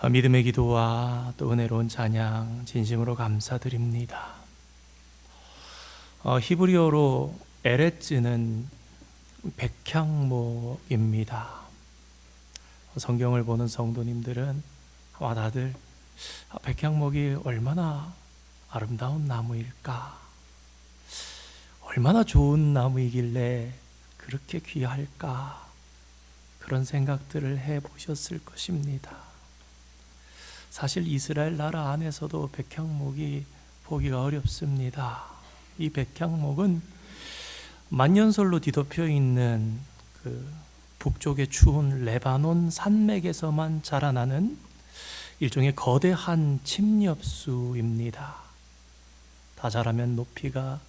믿음의 기도와 또 은혜로운 찬양 진심으로 감사드립니다. 히브리어로 에레츠는 백향목입니다. 성경을 보는 성도님들은 아마 다들 백향목이 얼마나 아름다운 나무일까, 얼마나 좋은 나무이길래 그렇게 귀할까, 그런 생각들을 해보셨을 것입니다. 사실 이스라엘 나라 안에서도 백향목이 보기가 어렵습니다. 이 백향목은 만년설로 뒤덮여 있는 그 북쪽의 추운 레바논 산맥에서만 자라나는 일종의 거대한 침엽수입니다. 다 자라면 높이가 한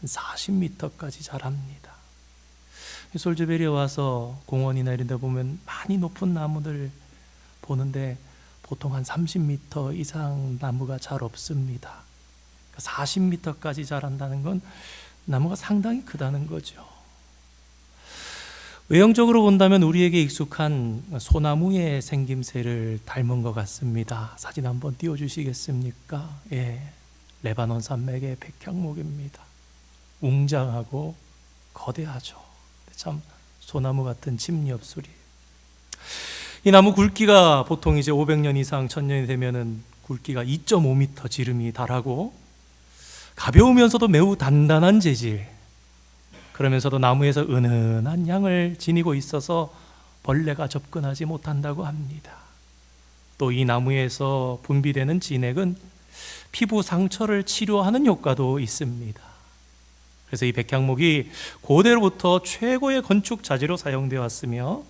40m까지 자랍니다. 솔즈베리에 와서 공원이나 이런 데 보면 많이 높은 나무들 보는데 보통 한 30m 이상 나무가 잘 없습니다. 40m까지 자란다는 건 나무가 상당히 크다는 거죠. 외형적으로 본다면 우리에게 익숙한 소나무의 생김새를 닮은 것 같습니다. 사진 한번 띄워주시겠습니까? 예, 레바논 산맥의 백향목입니다. 웅장하고 거대하죠. 참 소나무 같은 침엽수리. 이 나무 굵기가 보통 이제 500년 이상 1000년이 되면은 굵기가 2.5m 지름이 달하고 가벼우면서도 매우 단단한 재질, 그러면서도 나무에서 은은한 향을 지니고 있어서 벌레가 접근하지 못한다고 합니다. 또 이 나무에서 분비되는 진액은 피부 상처를 치료하는 효과도 있습니다. 그래서 이 백향목이 고대로부터 최고의 건축 자재로 사용되어 왔으며,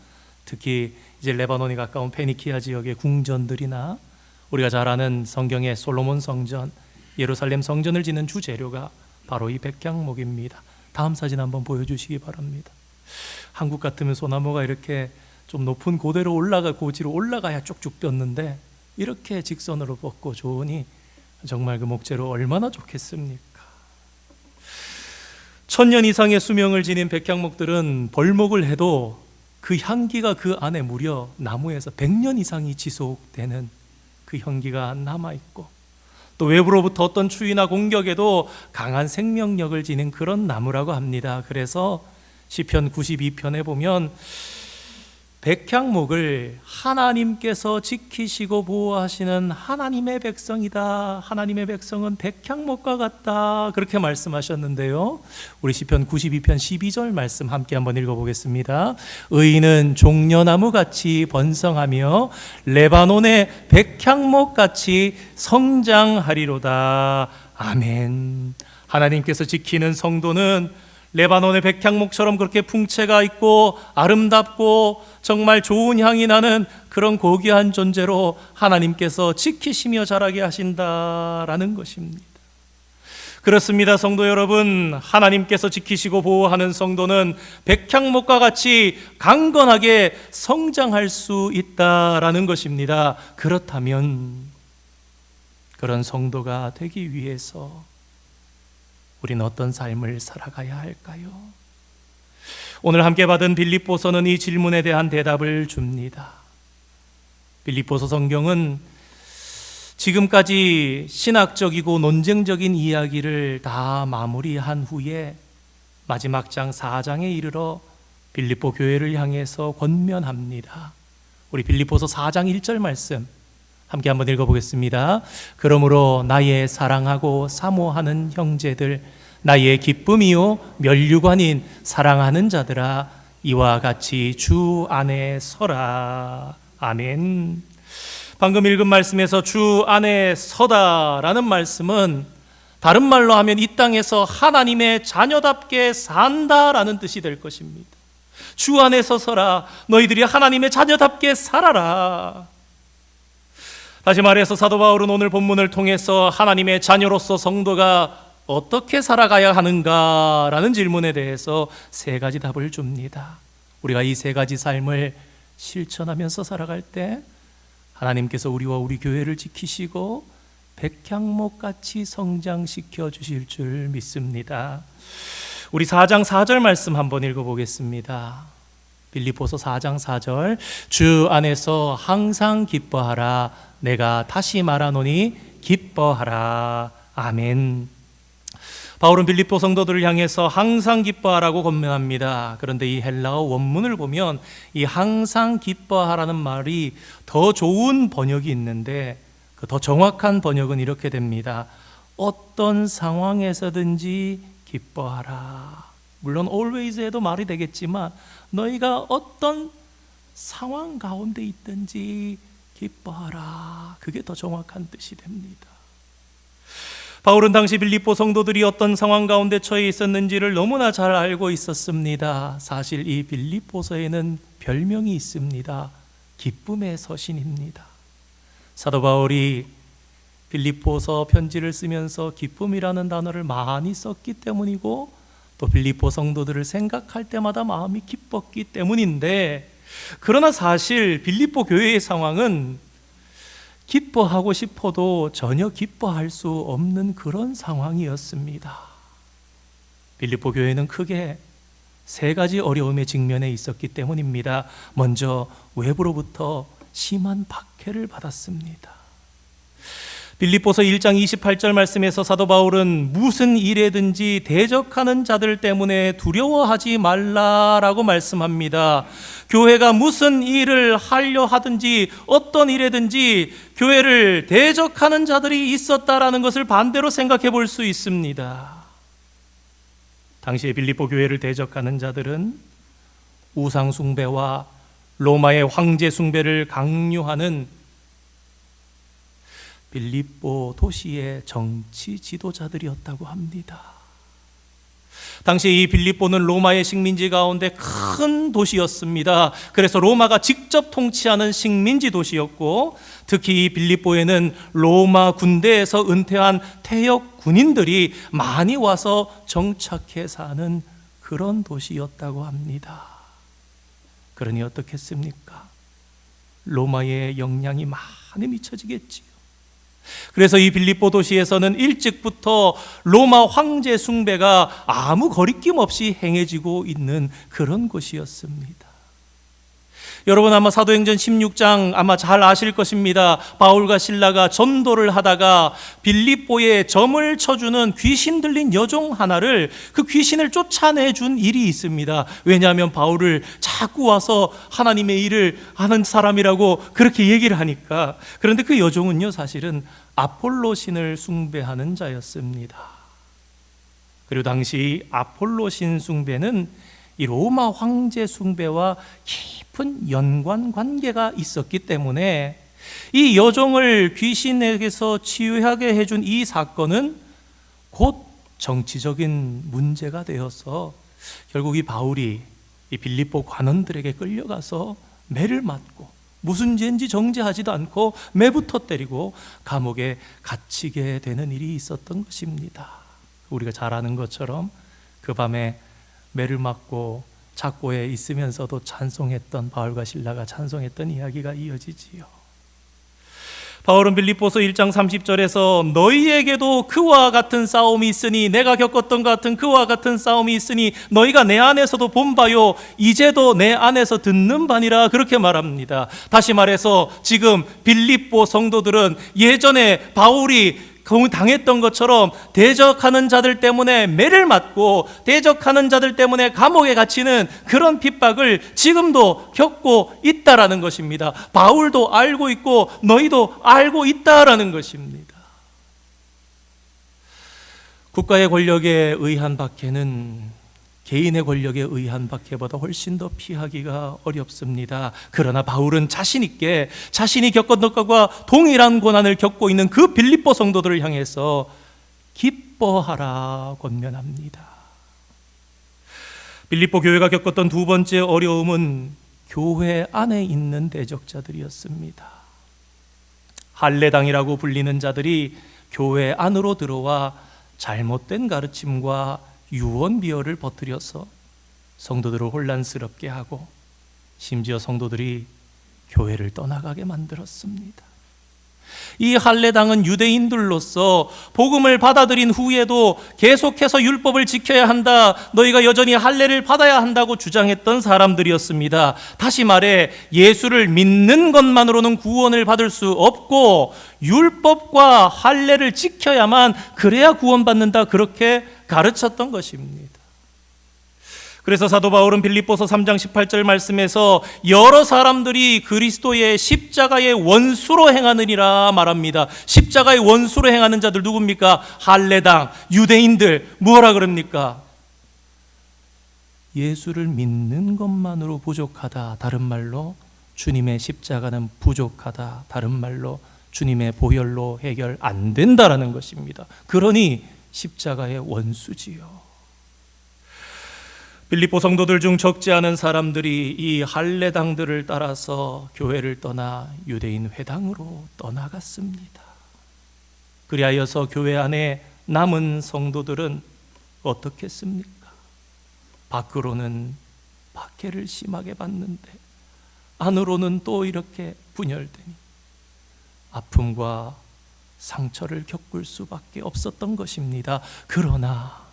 특히 이제 레바논이 가까운 페니키아 지역의 궁전들이나 우리가 잘 아는 성경의 솔로몬 성전, 예루살렘 성전을 짓는 주 재료가 바로 이 백향목입니다. 다음 사진 한번 보여주시기 바랍니다. 한국 같으면 소나무가 이렇게 좀 높은 고대로 고지로 올라가야 쭉쭉 폈는데 이렇게 직선으로 뻗고 좋으니 정말 그 목재로 얼마나 좋겠습니까? 1000년 이상의 수명을 지닌 백향목들은 벌목을 해도 그 향기가 그 안에 무려 나무에서 100년 이상이 지속되는 그 향기가 남아있고, 또 외부로부터 어떤 추위나 공격에도 강한 생명력을 지닌 그런 나무라고 합니다. 그래서 시편 92편에 보면 백향목을 하나님께서 지키시고 보호하시는 하나님의 백성이다, 하나님의 백성은 백향목과 같다, 그렇게 말씀하셨는데요. 우리 시편 92편 12절 말씀 함께 한번 읽어보겠습니다. 의인은 종려나무같이 번성하며 레바논의 백향목같이 성장하리로다. 아멘. 하나님께서 지키는 성도는 레바논의 백향목처럼 그렇게 풍채가 있고 아름답고 정말 좋은 향이 나는 그런 고귀한 존재로 하나님께서 지키시며 자라게 하신다라는 것입니다. 그렇습니다, 성도 여러분. 하나님께서 지키시고 보호하는 성도는 백향목과 같이 강건하게 성장할 수 있다라는 것입니다. 그렇다면 그런 성도가 되기 위해서 우리는 어떤 삶을 살아가야 할까요? 오늘 함께 받은 빌립보서는 이 질문에 대한 대답을 줍니다. 빌립보서 성경은 지금까지 신학적이고 논쟁적인 이야기를 다 마무리한 후에 마지막 장 4장에 이르러 빌립보 교회를 향해서 권면합니다. 우리 빌립보서 4장 1절 말씀 함께 한번 읽어보겠습니다. 그러므로 나의 사랑하고 사모하는 형제들, 나의 기쁨이요 면류관인 사랑하는 자들아, 이와 같이 주 안에 서라. 아멘. 방금 읽은 말씀에서 주 안에 서다라는 말씀은 다른 말로 하면 이 땅에서 하나님의 자녀답게 산다라는 뜻이 될 것입니다. 주 안에 서서라. 너희들이 하나님의 자녀답게 살아라. 다시 말해서 사도 바울은 오늘 본문을 통해서 하나님의 자녀로서 성도가 어떻게 살아가야 하는가라는 질문에 대해서 세 가지 답을 줍니다. 우리가 이 세 가지 삶을 실천하면서 살아갈 때 하나님께서 우리와 우리 교회를 지키시고 백향목같이 성장시켜 주실 줄 믿습니다. 우리 4장 4절 말씀 한번 읽어보겠습니다. 빌립보서 4장 4절, 주 안에서 항상 기뻐하라. 내가 다시 말하노니 기뻐하라. 아멘. 바울은 빌립보 성도들을 향해서 항상 기뻐하라고 권면합니다. 그런데 이 헬라어 원문을 보면 이 항상 기뻐하라는 말이 더 좋은 번역이 있는데 그 더 정확한 번역은 이렇게 됩니다. 어떤 상황에서든지 기뻐하라. 물론 always 해도 말이 되겠지만 너희가 어떤 상황 가운데 있든지 기뻐하라. 그게 더 정확한 뜻이 됩니다. 바울은 당시 빌립보 성도들이 어떤 상황 가운데 처해 있었는지를 너무나 잘 알고 있었습니다. 사실 이 빌립보서에는 별명이 있습니다. 기쁨의 서신입니다. 사도 바울이 빌립보서 편지를 쓰면서 기쁨이라는 단어를 많이 썼기 때문이고 또 빌립보 성도들을 생각할 때마다 마음이 기뻤기 때문인데, 그러나 사실 빌립보 교회의 상황은 기뻐하고 싶어도 전혀 기뻐할 수 없는 그런 상황이었습니다. 빌립보 교회는 크게 세 가지 어려움에 직면해 있었기 때문입니다. 먼저 외부로부터 심한 박해를 받았습니다. 빌립보서 1장 28절 말씀에서 사도 바울은 무슨 일에든지 대적하는 자들 때문에 두려워하지 말라라고 말씀합니다. 교회가 무슨 일을 하려 하든지 어떤 일에든지 교회를 대적하는 자들이 있었다라는 것을 반대로 생각해 볼 수 있습니다. 당시에 빌립보 교회를 대적하는 자들은 우상 숭배와 로마의 황제 숭배를 강요하는 빌립보 도시의 정치 지도자들이었다고 합니다. 당시 이 빌립보는 로마의 식민지 가운데 큰 도시였습니다. 그래서 로마가 직접 통치하는 식민지 도시였고, 특히 이 빌립보에는 로마 군대에서 은퇴한 퇴역 군인들이 많이 와서 정착해 사는 그런 도시였다고 합니다. 그러니 어떻겠습니까? 로마의 영향이 많이 미쳐지겠지요. 그래서 이 빌립보 도시에서는 일찍부터 로마 황제 숭배가 아무 거리낌 없이 행해지고 있는 그런 곳이었습니다. 여러분 아마 사도행전 16장 아마 잘 아실 것입니다. 바울과 실라가 전도를 하다가 빌립보에 점을 쳐주는 귀신 들린 여종 하나를, 그 귀신을 쫓아내준 일이 있습니다. 왜냐하면 바울을 자꾸 와서 하나님의 일을 하는 사람이라고 그렇게 얘기를 하니까. 그런데 그 여종은요, 사실은 아폴로 신을 숭배하는 자였습니다. 그리고 당시 아폴로 신 숭배는 이 로마 황제 숭배와 깊은 연관 관계가 있었기 때문에 이 여종을 귀신에게서 치유하게 해준 이 사건은 곧 정치적인 문제가 되어서 결국 이 바울이 이 빌립보 관원들에게 끌려가서 매를 맞고 무슨 죄인지 정죄하지도 않고 매부터 때리고 감옥에 갇히게 되는 일이 있었던 것입니다. 우리가 잘 아는 것처럼 그 밤에 매를 맞고 작고에 있으면서도 찬송했던 바울과 실라가 찬송했던 이야기가 이어지지요. 바울은 빌립보서 1장 30절에서 너희에게도 그와 같은 싸움이 있으니, 내가 겪었던 같은 그와 같은 싸움이 있으니 너희가 내 안에서도 본 바요 이제도 내 안에서 듣는 바니라, 그렇게 말합니다. 다시 말해서 지금 빌립보 성도들은 예전에 바울이 당했던 것처럼 대적하는 자들 때문에 매를 맞고 대적하는 자들 때문에 감옥에 갇히는 그런 핍박을 지금도 겪고 있다라는 것입니다. 바울도 알고 있고 너희도 알고 있다라는 것입니다. 국가의 권력에 의한 박해는 개인의 권력에 의한 박해보다 훨씬 더 피하기가 어렵습니다. 그러나 바울은 자신 있게 자신이 겪었던 것과 동일한 고난을 겪고 있는 그 빌립보 성도들을 향해서 기뻐하라 권면합니다. 빌립보 교회가 겪었던 두 번째 어려움은 교회 안에 있는 대적자들이었습니다. 할례당이라고 불리는 자들이 교회 안으로 들어와 잘못된 가르침과 유언비어를 퍼뜨려서 성도들을 혼란스럽게 하고 심지어 성도들이 교회를 떠나가게 만들었습니다. 이 할례당은 유대인들로서 복음을 받아들인 후에도 계속해서 율법을 지켜야 한다, 너희가 여전히 할례를 받아야 한다고 주장했던 사람들이었습니다. 다시 말해 예수를 믿는 것만으로는 구원을 받을 수 없고 율법과 할례를 지켜야만 그래야 구원받는다, 그렇게 가르쳤던 것입니다. 그래서 사도 바울은 빌립보서 3장 18절 말씀에서 여러 사람들이 그리스도의 십자가의 원수로 행하느니라 말합니다. 십자가의 원수로 행하는 자들 누굽니까? 할례당, 유대인들. 뭐라 그럽니까? 예수를 믿는 것만으로 부족하다, 다른 말로 주님의 십자가는 부족하다, 다른 말로 주님의 보혈로 해결 안 된다라는 것입니다. 그러니 십자가의 원수지요. 빌립보 성도들 중 적지 않은 사람들이 이 할례당들을 따라서 교회를 떠나 유대인 회당으로 떠나갔습니다. 그리하여서 교회 안에 남은 성도들은 어떻게 했습니까? 밖으로는 박해를 심하게 받는데 안으로는 또 이렇게 분열되니 아픔과 상처를 겪을 수밖에 없었던 것입니다. 그러나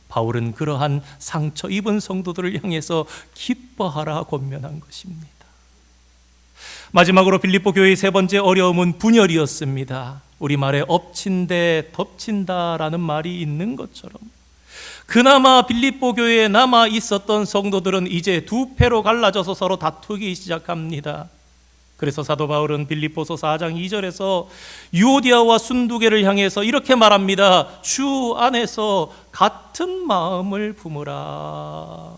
바울은 그러한 상처 입은 성도들을 향해서 기뻐하라 권면한 것입니다. 마지막으로 빌립보 교회의 세 번째 어려움은 분열이었습니다. 우리말에 엎친데 덮친다라는 말이 있는 것처럼 그나마 빌립보 교회에 남아 있었던 성도들은 이제 두 패로 갈라져서 서로 다투기 시작합니다. 그래서 사도 바울은 빌립보서 4장 2절에서 유오디아와 순두개를 향해서 이렇게 말합니다. 주 안에서 같은 마음을 품으라.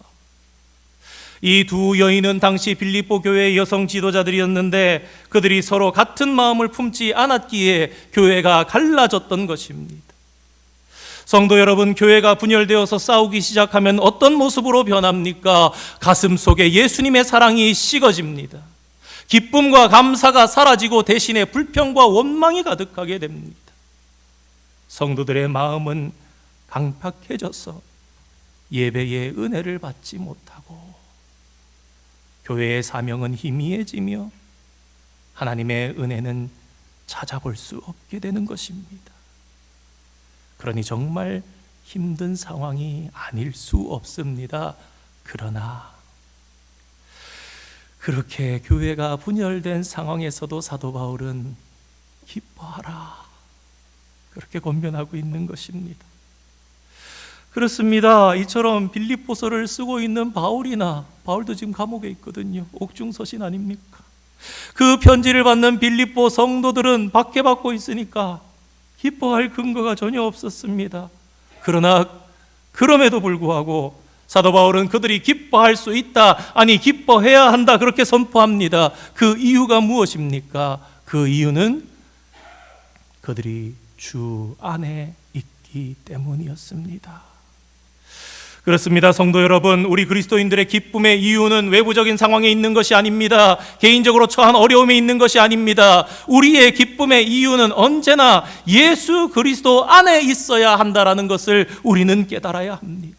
이 두 여인은 당시 빌립보 교회의 여성 지도자들이었는데 그들이 서로 같은 마음을 품지 않았기에 교회가 갈라졌던 것입니다. 성도 여러분, 교회가 분열되어서 싸우기 시작하면 어떤 모습으로 변합니까? 가슴 속에 예수님의 사랑이 식어집니다. 기쁨과 감사가 사라지고 대신에 불평과 원망이 가득하게 됩니다. 성도들의 마음은 강팍해져서 예배의 은혜를 받지 못하고 교회의 사명은 희미해지며 하나님의 은혜는 찾아볼 수 없게 되는 것입니다. 그러니 정말 힘든 상황이 아닐 수 없습니다. 그러나 그렇게 교회가 분열된 상황에서도 사도 바울은 기뻐하라, 그렇게 권면하고 있는 것입니다. 그렇습니다. 이처럼 빌립보서를 쓰고 있는 바울도 지금 감옥에 있거든요. 옥중서신 아닙니까? 그 편지를 받는 빌립보 성도들은 박해받고 있으니까 기뻐할 근거가 전혀 없었습니다. 그러나 그럼에도 불구하고 사도 바울은 그들이 기뻐할 수 있다, 아니 기뻐해야 한다, 그렇게 선포합니다. 그 이유가 무엇입니까? 그 이유는 그들이 주 안에 있기 때문이었습니다. 그렇습니다. 성도 여러분, 우리 그리스도인들의 기쁨의 이유는 외부적인 상황에 있는 것이 아닙니다. 개인적으로 처한 어려움에 있는 것이 아닙니다. 우리의 기쁨의 이유는 언제나 예수 그리스도 안에 있어야 한다라는 것을 우리는 깨달아야 합니다.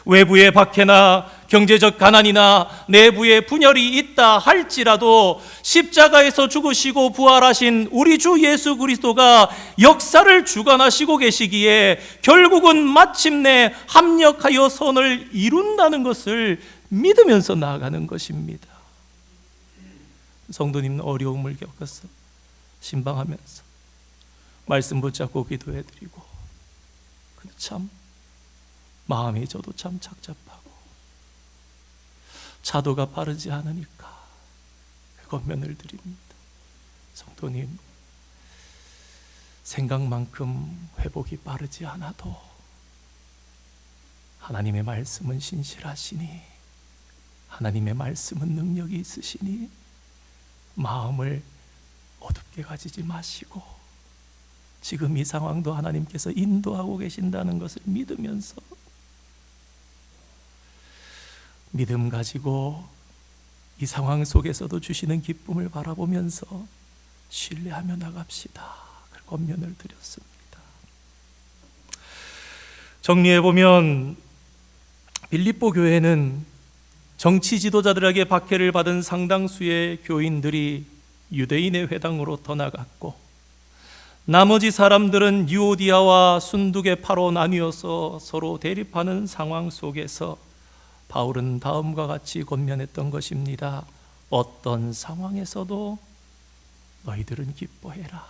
외부의 박해나 경제적 가난이나 내부의 분열이 있다 할지라도 십자가에서 죽으시고 부활하신 우리 주 예수 그리스도가 역사를 주관하시고 계시기에 결국은 마침내 합력하여 선을 이룬다는 것을 믿으면서 나아가는 것입니다. 성도님은 어려움을 겪어서 신방하면서 말씀 붙잡고 기도해드리고, 근데 참 마음이 저도 참 착잡하고 차도가 빠르지 않으니까 권면을 드립니다. 성도님, 생각만큼 회복이 빠르지 않아도 하나님의 말씀은 신실하시니, 하나님의 말씀은 능력이 있으시니 마음을 어둡게 가지지 마시고 지금 이 상황도 하나님께서 인도하고 계신다는 것을 믿으면서 믿음 가지고 이 상황 속에서도 주시는 기쁨을 바라보면서 신뢰하며 나갑시다. 그 권면을 드렸습니다. 정리해보면 빌립보 교회는 정치 지도자들에게 박해를 받은 상당수의 교인들이 유대인의 회당으로 떠나갔고, 나머지 사람들은 유오디아와 순두계 파로 나뉘어서 서로 대립하는 상황 속에서 바울은 다음과 같이 권면했던 것입니다. 어떤 상황에서도 너희들은 기뻐해라.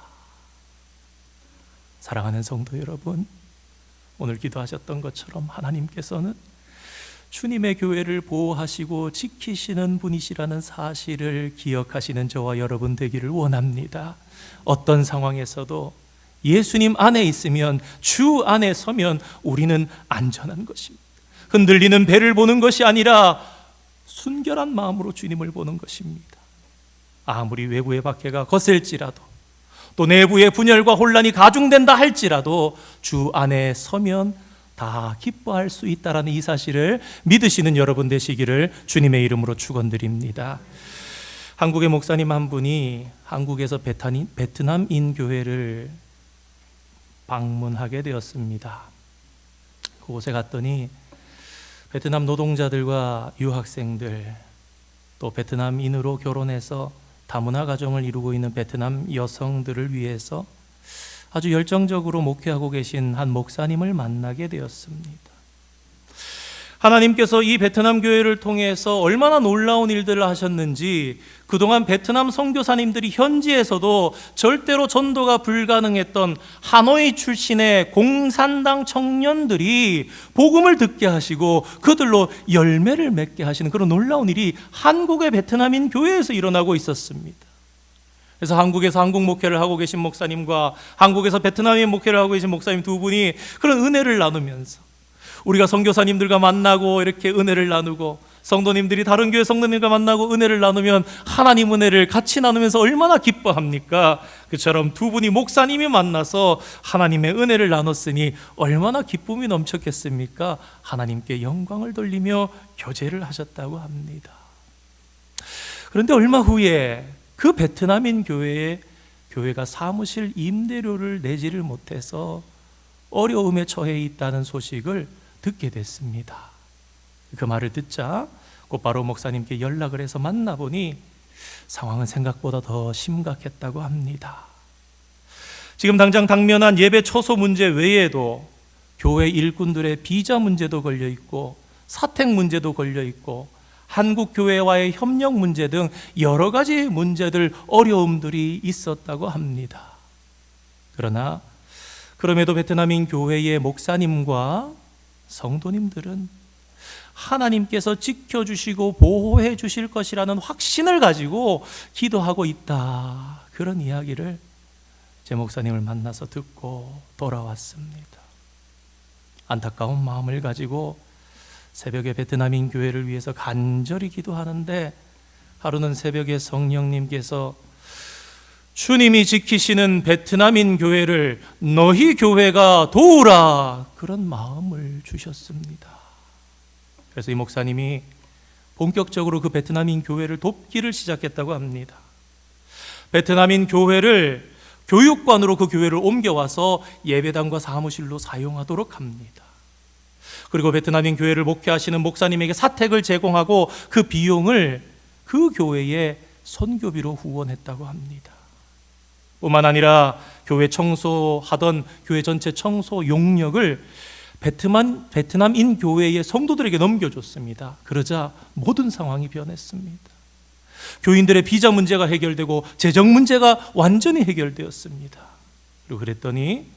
사랑하는 성도 여러분, 오늘 기도하셨던 것처럼 하나님께서는 주님의 교회를 보호하시고 지키시는 분이시라는 사실을 기억하시는 저와 여러분 되기를 원합니다. 어떤 상황에서도 예수님 안에 있으면, 주 안에 서면 우리는 안전한 것입니다. 흔들리는 배를 보는 것이 아니라 순결한 마음으로 주님을 보는 것입니다. 아무리 외부의 박해가 거셀지라도, 또 내부의 분열과 혼란이 가중된다 할지라도 주 안에 서면 다 기뻐할 수 있다라는 이 사실을 믿으시는 여러분 되시기를 주님의 이름으로 축원드립니다. 한국의 목사님 한 분이 한국에서 베트남인 교회를 방문하게 되었습니다. 그곳에 갔더니 베트남 노동자들과 유학생들, 또 베트남인으로 결혼해서 다문화 가정을 이루고 있는 베트남 여성들을 위해서 아주 열정적으로 목회하고 계신 한 목사님을 만나게 되었습니다. 하나님께서 이 베트남 교회를 통해서 얼마나 놀라운 일들을 하셨는지, 그동안 베트남 선교사님들이 현지에서도 절대로 전도가 불가능했던 하노이 출신의 공산당 청년들이 복음을 듣게 하시고 그들로 열매를 맺게 하시는 그런 놀라운 일이 한국의 베트남인 교회에서 일어나고 있었습니다. 그래서 한국에서 한국 목회를 하고 계신 목사님과 한국에서 베트남인 목회를 하고 계신 목사님 두 분이 그런 은혜를 나누면서, 우리가 선교사님들과 만나고 이렇게 은혜를 나누고, 성도님들이 다른 교회 성도님과 만나고 은혜를 나누면 하나님 은혜를 같이 나누면서 얼마나 기뻐합니까? 그처럼 두 분이 목사님이 만나서 하나님의 은혜를 나눴으니 얼마나 기쁨이 넘쳤겠습니까? 하나님께 영광을 돌리며 교제를 하셨다고 합니다. 그런데 얼마 후에 그 베트남인 교회가 사무실 임대료를 내지를 못해서 어려움에 처해 있다는 소식을 듣게 됐습니다. 그 말을 듣자 곧바로 목사님께 연락을 해서 만나보니 상황은 생각보다 더 심각했다고 합니다. 지금 당장 당면한 예배 초소 문제 외에도 교회 일꾼들의 비자 문제도 걸려 있고, 사택 문제도 걸려 있고, 한국 교회와의 협력 문제 등 여러 가지 문제들, 어려움들이 있었다고 합니다. 그럼에도 베트남인 교회의 목사님과 성도님들은 하나님께서 지켜주시고 보호해 주실 것이라는 확신을 가지고 기도하고 있다, 그런 이야기를 제 목사님을 만나서 듣고 돌아왔습니다. 안타까운 마음을 가지고 새벽에 베트남인 교회를 위해서 간절히 기도하는데, 하루는 새벽에 성령님께서 주님이 지키시는 베트남인 교회를 너희 교회가 도우라, 그런 마음을 주셨습니다. 그래서 이 목사님이 본격적으로 그 베트남인 교회를 돕기를 시작했다고 합니다. 베트남인 교회를 교육관으로 그 교회를 옮겨와서 예배당과 사무실로 사용하도록 합니다. 그리고 베트남인 교회를 목회하시는 목사님에게 사택을 제공하고 그 비용을 그 교회의 선교비로 후원했다고 합니다. 뿐만 아니라 교회 청소하던 교회 전체 청소 용역을 베트남인 교회의 성도들에게 넘겨줬습니다. 그러자 모든 상황이 변했습니다. 교인들의 비자 문제가 해결되고 재정 문제가 완전히 해결되었습니다. 그리고 그랬더니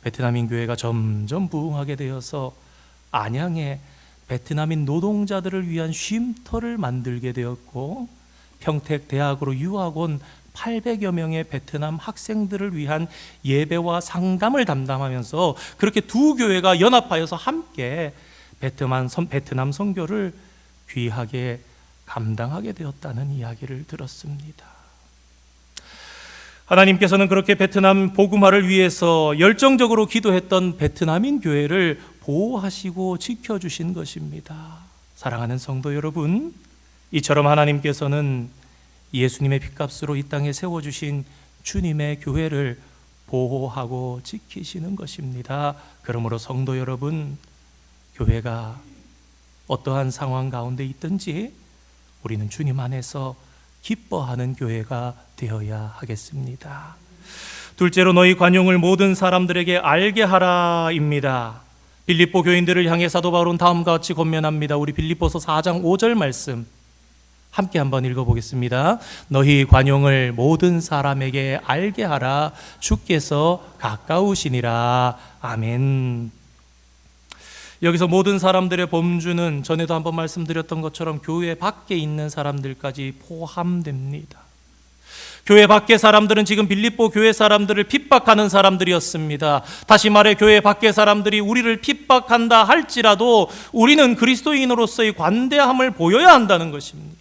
베트남인 교회가 점점 부흥하게 되어서 안양에 베트남인 노동자들을 위한 쉼터를 만들게 되었고, 평택 대학으로 유학 온 800여 명의 베트남 학생들을 위한 예배와 상담을 담당하면서 그렇게 두 교회가 연합하여서 함께 베트남 선교를 귀하게 감당하게 되었다는 이야기를 들었습니다. 하나님께서는 그렇게 베트남 복음화를 위해서 열정적으로 기도했던 베트남인 교회를 보호하시고 지켜주신 것입니다. 사랑하는 성도 여러분, 이처럼 하나님께서는 예수님의 핏값으로 이 땅에 세워주신 주님의 교회를 보호하고 지키시는 것입니다. 그러므로 성도 여러분, 교회가 어떠한 상황 가운데 있든지 우리는 주님 안에서 기뻐하는 교회가 되어야 하겠습니다. 둘째로 너희 관용을 모든 사람들에게 알게 하라입니다. 빌립보 교인들을 향해 사도 바울은 다음과 같이 권면합니다. 우리 빌립보서 4장 5절 말씀 함께 한번 읽어보겠습니다. 너희 관용을 모든 사람에게 알게 하라. 주께서 가까우시니라. 아멘. 여기서 모든 사람들의 범주는 전에도 한번 말씀드렸던 것처럼 교회 밖에 있는 사람들까지 포함됩니다. 교회 밖의 사람들은 지금 빌립보 교회 사람들을 핍박하는 사람들이었습니다. 다시 말해 교회 밖의 사람들이 우리를 핍박한다 할지라도 우리는 그리스도인으로서의 관대함을 보여야 한다는 것입니다.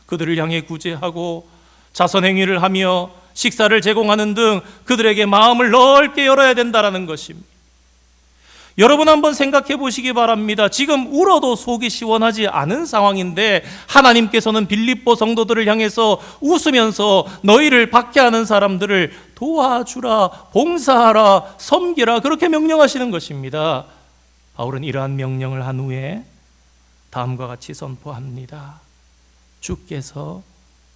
그들을 향해 구제하고 자선행위를 하며 식사를 제공하는 등 그들에게 마음을 넓게 열어야 된다는 것입니다. 여러분 한번 생각해 보시기 바랍니다. 지금 울어도 속이 시원하지 않은 상황인데 하나님께서는 빌립보 성도들을 향해서 웃으면서 너희를 박해하는 사람들을 도와주라, 봉사하라, 섬기라 그렇게 명령하시는 것입니다. 바울은 이러한 명령을 한 후에 다음과 같이 선포합니다. 주께서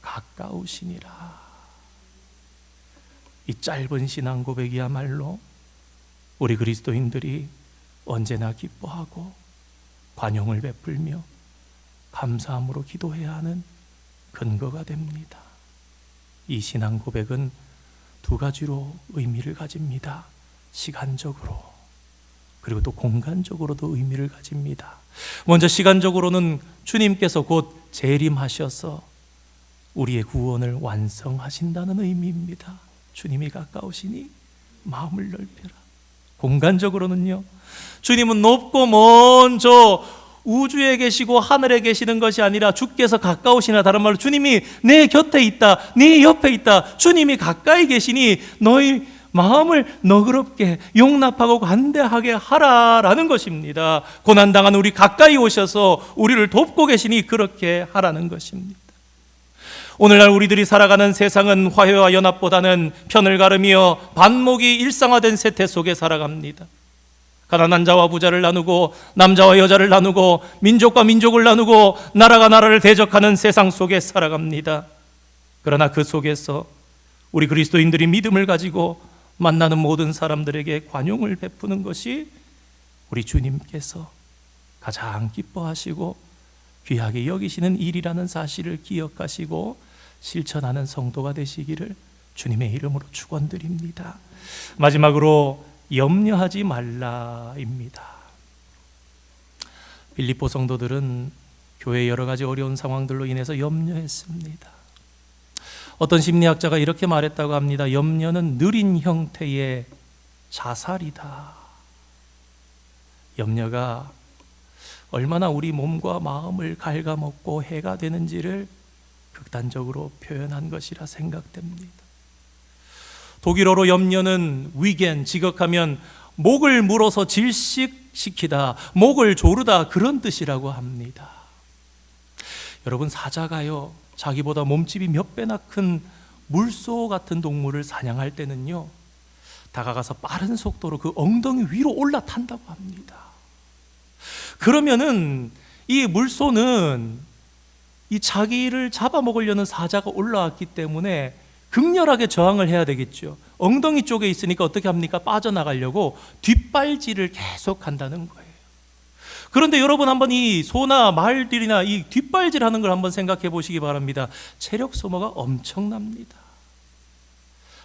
가까우시니라. 이 짧은 신앙 고백이야말로 우리 그리스도인들이 언제나 기뻐하고 관용을 베풀며 감사함으로 기도해야 하는 근거가 됩니다. 이 신앙 고백은 두 가지로 의미를 가집니다. 시간적으로 그리고 또 공간적으로도 의미를 가집니다. 먼저 시간적으로는 주님께서 곧 재림하셔서 우리의 구원을 완성하신다는 의미입니다. 주님이 가까우시니 마음을 넓혀라. 공간적으로는요, 주님은 높고 먼 저 우주에 계시고 하늘에 계시는 것이 아니라 주께서 가까우시나, 다른 말로 주님이 내 곁에 있다, 네 옆에 있다, 주님이 가까이 계시니 너희 마음을 너그럽게 용납하고 관대하게 하라라는 것입니다. 고난당한 우리 가까이 오셔서 우리를 돕고 계시니 그렇게 하라는 것입니다. 오늘날 우리들이 살아가는 세상은 화해와 연합보다는 편을 가르며 반목이 일상화된 세태 속에 살아갑니다. 가난한 자와 부자를 나누고 남자와 여자를 나누고 민족과 민족을 나누고 나라가 나라를 대적하는 세상 속에 살아갑니다. 그러나 그 속에서 우리 그리스도인들이 믿음을 가지고 만나는 모든 사람들에게 관용을 베푸는 것이 우리 주님께서 가장 기뻐하시고 귀하게 여기시는 일이라는 사실을 기억하시고 실천하는 성도가 되시기를 주님의 이름으로 축원드립니다. 마지막으로 염려하지 말라입니다. 빌립보 성도들은 교회의 여러 가지 어려운 상황들로 인해서 염려했습니다. 어떤 심리학자가 이렇게 말했다고 합니다. 염려는 느린 형태의 자살이다. 염려가 얼마나 우리 몸과 마음을 갉아먹고 해가 되는지를 극단적으로 표현한 것이라 생각됩니다. 독일어로 염려는 위겐, 직역하면 목을 물어서 질식시키다, 목을 조르다 그런 뜻이라고 합니다. 여러분, 사자가요, 자기보다 몸집이 몇 배나 큰 물소 같은 동물을 사냥할 때는요, 다가가서 빠른 속도로 그 엉덩이 위로 올라탄다고 합니다. 그러면은 이 물소는 이 자기를 잡아먹으려는 사자가 올라왔기 때문에 극렬하게 저항을 해야 되겠죠. 엉덩이 쪽에 있으니까 어떻게 합니까? 빠져나가려고 뒷발질을 계속 한다는 거예요. 그런데 여러분 한번 이 소나 말들이나 이 뒷발질하는 걸 한번 생각해 보시기 바랍니다. 체력 소모가 엄청납니다.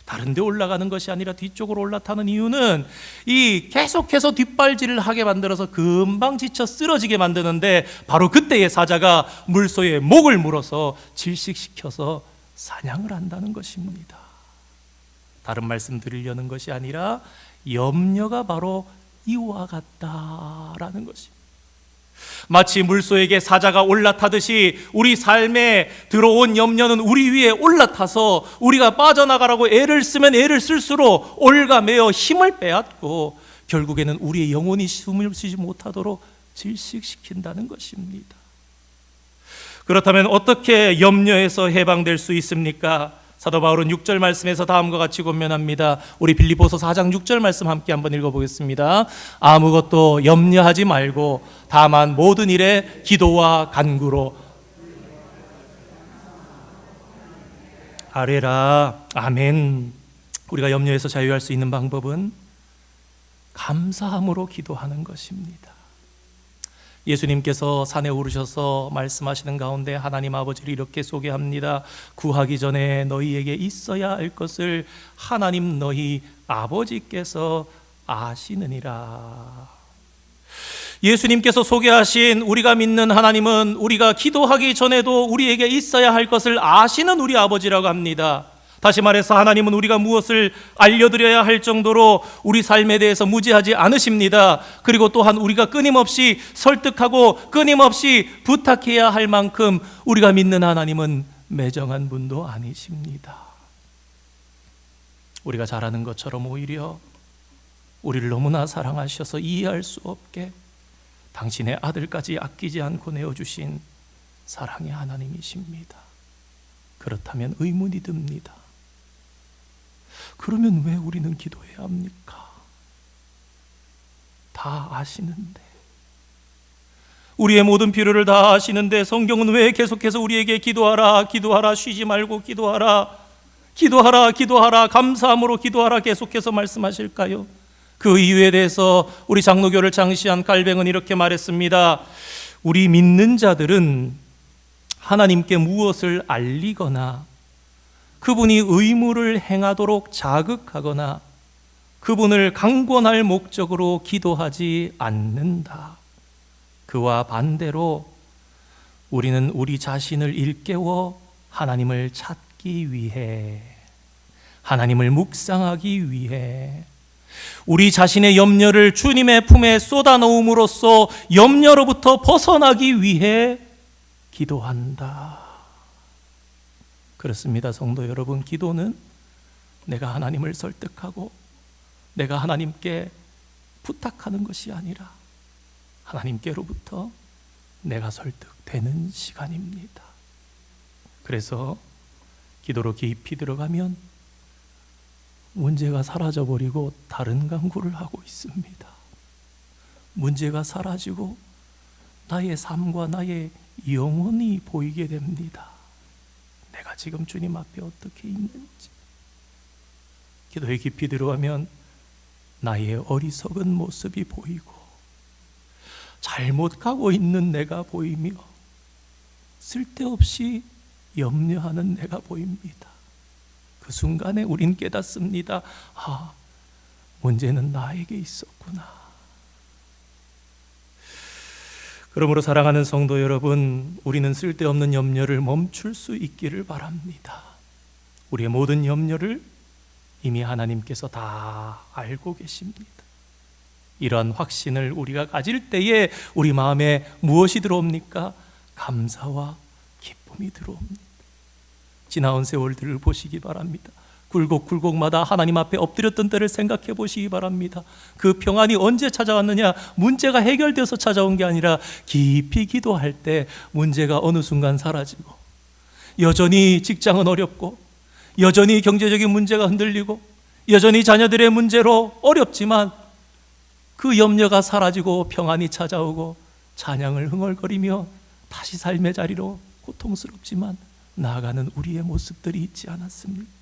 다른 데 올라가는 것이 아니라 뒤쪽으로 올라타는 이유는 이 계속해서 뒷발질을 하게 만들어서 금방 지쳐 쓰러지게 만드는데, 바로 그때의 사자가 물소의 목을 물어서 질식시켜서 사냥을 한다는 것입니다. 다른 말씀 드리려는 것이 아니라 염려가 바로 이와 같다라는 것입니다. 마치 물소에게 사자가 올라타듯이 우리 삶에 들어온 염려는 우리 위에 올라타서 우리가 빠져나가라고 애를 쓰면 애를 쓸수록 올가매어 힘을 빼앗고 결국에는 우리의 영혼이 숨을 쉬지 못하도록 질식시킨다는 것입니다. 그렇다면 어떻게 염려에서 해방될 수 있습니까? 사도 바울은 6절 말씀에서 다음과 같이 권면합니다. 우리 빌립보서 4장 6절 말씀 함께 한번 읽어보겠습니다. 아무것도 염려하지 말고 다만 모든 일에 기도와 간구로 아뢰라. 아멘. 우리가 염려에서 자유할 수 있는 방법은 감사함으로 기도하는 것입니다. 예수님께서 산에 오르셔서 말씀하시는 가운데 하나님 아버지를 이렇게 소개합니다. 구하기 전에 너희에게 있어야 할 것을 하나님 너희 아버지께서 아시느니라. 예수님께서 소개하신 우리가 믿는 하나님은 우리가 기도하기 전에도 우리에게 있어야 할 것을 아시는 우리 아버지라고 합니다. 다시 말해서 하나님은 우리가 무엇을 알려드려야 할 정도로 우리 삶에 대해서 무지하지 않으십니다. 그리고 또한 우리가 끊임없이 설득하고 끊임없이 부탁해야 할 만큼 우리가 믿는 하나님은 매정한 분도 아니십니다. 우리가 잘 아는 것처럼 오히려 우리를 너무나 사랑하셔서 이해할 수 없게 당신의 아들까지 아끼지 않고 내어주신 사랑의 하나님이십니다. 그렇다면 의문이 듭니다. 그러면 왜 우리는 기도해야 합니까? 다 아시는데, 우리의 모든 필요를 다 아시는데 성경은 왜 계속해서 우리에게 기도하라, 기도하라, 쉬지 말고 기도하라, 기도하라, 기도하라, 감사함으로 기도하라 계속해서 말씀하실까요? 그 이유에 대해서 우리 장로교를 창시한 갈뱅은 이렇게 말했습니다. 우리 믿는 자들은 하나님께 무엇을 알리거나 그분이 의무를 행하도록 자극하거나 그분을 강권할 목적으로 기도하지 않는다. 그와 반대로 우리는 우리 자신을 일깨워 하나님을 찾기 위해, 하나님을 묵상하기 위해, 우리 자신의 염려를 주님의 품에 쏟아놓음으로써 염려로부터 벗어나기 위해 기도한다. 그렇습니다. 성도 여러분, 기도는 내가 하나님을 설득하고 내가 하나님께 부탁하는 것이 아니라 하나님께로부터 내가 설득되는 시간입니다. 그래서 기도로 깊이 들어가면 문제가 사라져버리고 다른 간구를 하고 있습니다. 문제가 사라지고 나의 삶과 나의 영혼이 보이게 됩니다. 내가 지금 주님 앞에 어떻게 있는지. 기도에 깊이 들어가면 나의 어리석은 모습이 보이고 잘못 가고 있는 내가 보이며 쓸데없이 염려하는 내가 보입니다. 그 순간에 우린 깨닫습니다. 아, 문제는 나에게 있었구나. 그러므로 사랑하는 성도 여러분, 우리는 쓸데없는 염려를 멈출 수 있기를 바랍니다. 우리의 모든 염려를 이미 하나님께서 다 알고 계십니다. 이러한 확신을 우리가 가질 때에 우리 마음에 무엇이 들어옵니까? 감사와 기쁨이 들어옵니다. 지나온 세월들을 보시기 바랍니다. 굴곡굴곡마다 하나님 앞에 엎드렸던 때를 생각해 보시기 바랍니다. 그 평안이 언제 찾아왔느냐? 문제가 해결되어서 찾아온 게 아니라 깊이 기도할 때 문제가 어느 순간 사라지고, 여전히 직장은 어렵고, 여전히 경제적인 문제가 흔들리고, 여전히 자녀들의 문제로 어렵지만 그 염려가 사라지고 평안이 찾아오고 찬양을 흥얼거리며 다시 삶의 자리로 고통스럽지만 나아가는 우리의 모습들이 있지 않았습니까?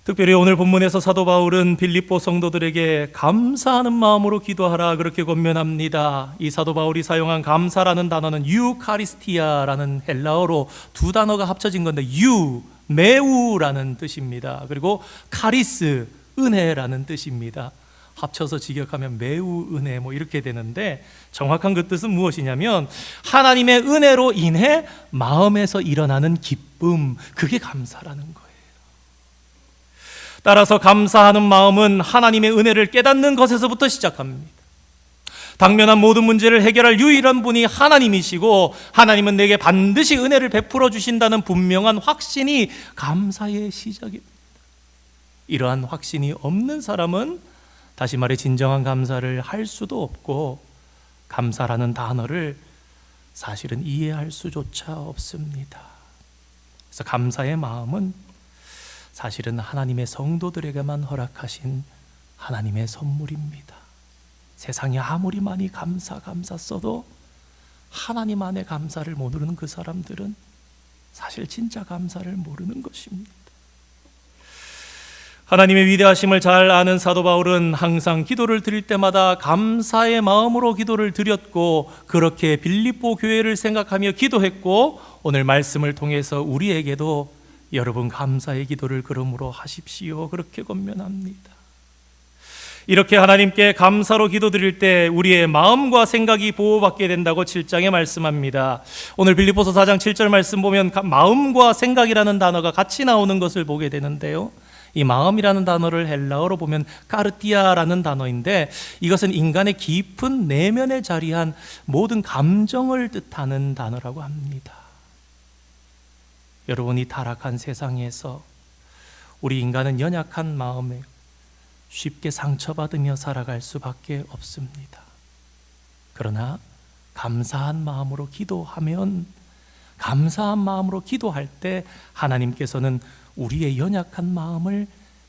특별히 오늘 본문에서 사도 바울은 빌립보 성도들에게 감사하는 마음으로 기도하라 그렇게 권면합니다. 이 사도 바울이 사용한 감사라는 단어는 유카리스티아라는 헬라어로 두 단어가 합쳐진 건데, 매우라는 뜻입니다. 그리고 카리스, 은혜라는 뜻입니다. 합쳐서 직역하면 매우 은혜 이렇게 되는데, 정확한 그 뜻은 무엇이냐면 하나님의 은혜로 인해 마음에서 일어나는 기쁨, 그게 감사라는 거예요. 따라서 감사하는 마음은 하나님의 은혜를 깨닫는 것에서부터 시작합니다. 당면한 모든 문제를 해결할 유일한 분이 하나님이시고 하나님은 내게 반드시 은혜를 베풀어 주신다는 분명한 확신이 감사의 시작입니다. 이러한 확신이 없는 사람은 다시 말해 진정한 감사를 할 수도 없고 감사라는 단어를 사실은 이해할 수조차 없습니다. 그래서 감사의 마음은 사실은 하나님의 성도들에게만 허락하신 하나님의 선물입니다. 세상이 아무리 많이 감사 써도 하나님 안에 감사를 모르는 그 사람들은 사실 진짜 감사를 모르는 것입니다. 하나님의 위대하심을 잘 아는 사도 바울은 항상 기도를 드릴 때마다 감사의 마음으로 기도를 드렸고, 그렇게 빌립보 교회를 생각하며 기도했고, 오늘 말씀을 통해서 우리에게도 여러분 감사의 기도를 그러므로 하십시오, 그렇게 권면합니다. 이렇게 하나님께 감사로 기도드릴 때 우리의 마음과 생각이 보호받게 된다고 7장에 말씀합니다. 오늘 빌립보서 4장 7절 말씀 보면 마음과 생각이라는 단어가 같이 나오는 것을 보게 되는데요, 이 마음이라는 단어를 헬라어로 보면 카르티아라는 단어인데, 이것은 인간의 깊은 내면에 자리한 모든 감정을 뜻하는 단어라고 합니다. 여러분, 이 타락한 세상에서 우리 인간은 연약한 마음에 쉽게 상처받으며 살아갈 수밖에 없습니다. 그러나 감사한 마음으로 기도하면, 감사한 마음으로 기도할 때 하나님께서는 우리의 연약한 마음을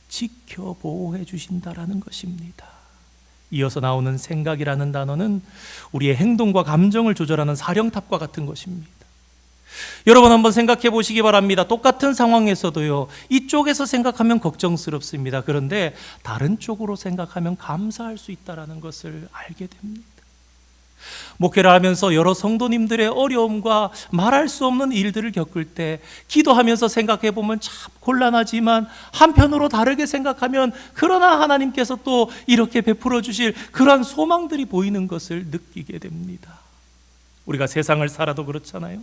지켜 보호해 주신다라는 것입니다. 이어서 나오는 생각이라는 단어는 우리의 행동과 감정을 조절하는 사령탑과 같은 것입니다. 여러분 한번 생각해 보시기 바랍니다. 똑같은 상황에서도요, 이쪽에서 생각하면 걱정스럽습니다. 그런데 다른 쪽으로 생각하면 감사할 수 있다는 것을 알게 됩니다. 목회를 하면서 여러 성도님들의 어려움과 말할 수 없는 일들을 겪을 때 기도하면서 생각해 보면 참 곤란하지만, 한편으로 다르게 생각하면 그러나 하나님께서 또 이렇게 베풀어 주실 그러한 소망들이 보이는 것을 느끼게 됩니다. 우리가 세상을 살아도 그렇잖아요.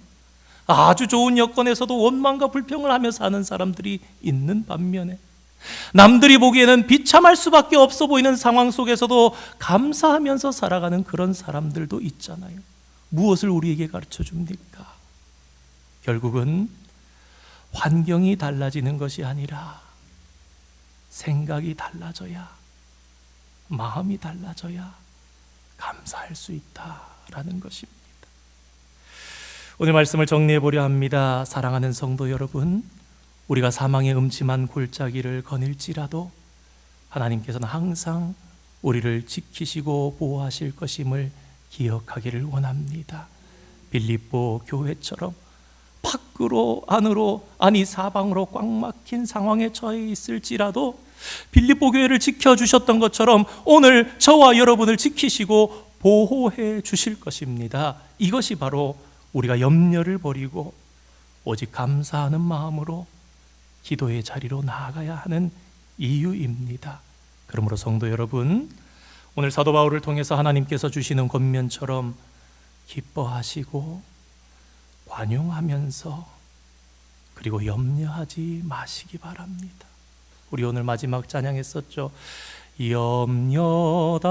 아주 좋은 여건에서도 원망과 불평을 하며 사는 사람들이 있는 반면에, 남들이 보기에는 비참할 수밖에 없어 보이는 상황 속에서도 감사하면서 살아가는 그런 사람들도 있잖아요. 무엇을 우리에게 가르쳐 줍니까? 결국은 환경이 달라지는 것이 아니라 생각이 달라져야, 마음이 달라져야 감사할 수 있다라는 것입니다. 오늘 말씀을 정리해 보려 합니다. 사랑하는 성도 여러분, 우리가 사망의 음침한 골짜기를 거닐지라도 하나님께서는 항상 우리를 지키시고 보호하실 것임을 기억하기를 원합니다. 빌립보 교회처럼 밖으로 안으로, 아니 사방으로 꽉 막힌 상황에 처해 있을지라도 빌립보 교회를 지켜주셨던 것처럼 오늘 저와 여러분을 지키시고 보호해 주실 것입니다. 이것이 바로 우리가 염려를 버리고 오직 감사하는 마음으로 기도의 자리로 나아가야 하는 이유입니다. 그러므로 성도 여러분, 오늘 사도 바울을 통해서 하나님께서 주시는 권면처럼 기뻐하시고 관용하면서 그리고 염려하지 마시기 바랍니다. 우리 오늘 마지막 찬양했었죠. 염려다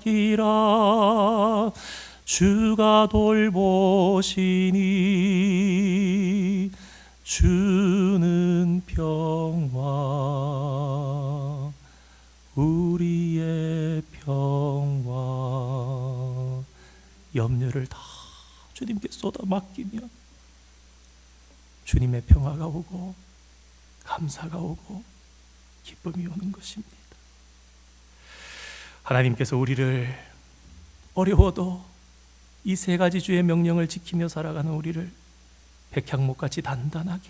맡기라 주가 돌보시니 주는 평화 우리의 평화. 염려를 다 주님께 쏟아 맡기면 주님의 평화가 오고 감사가 오고 기쁨이 오는 것입니다. 하나님께서 우리를 어려워도 이 세 가지 주의 명령을 지키며 살아가는 우리를 백향목같이 단단하게,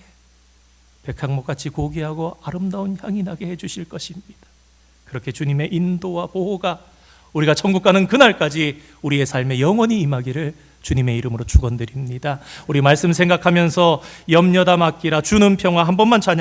백향목같이 고귀하고 아름다운 향이 나게 해주실 것입니다. 그렇게 주님의 인도와 보호가 우리가 천국 가는 그날까지 우리의 삶에 영원히 임하기를 주님의 이름으로 축원드립니다. 우리 말씀 생각하면서 염려다 맡기라 주는 평화 한 번만 찬양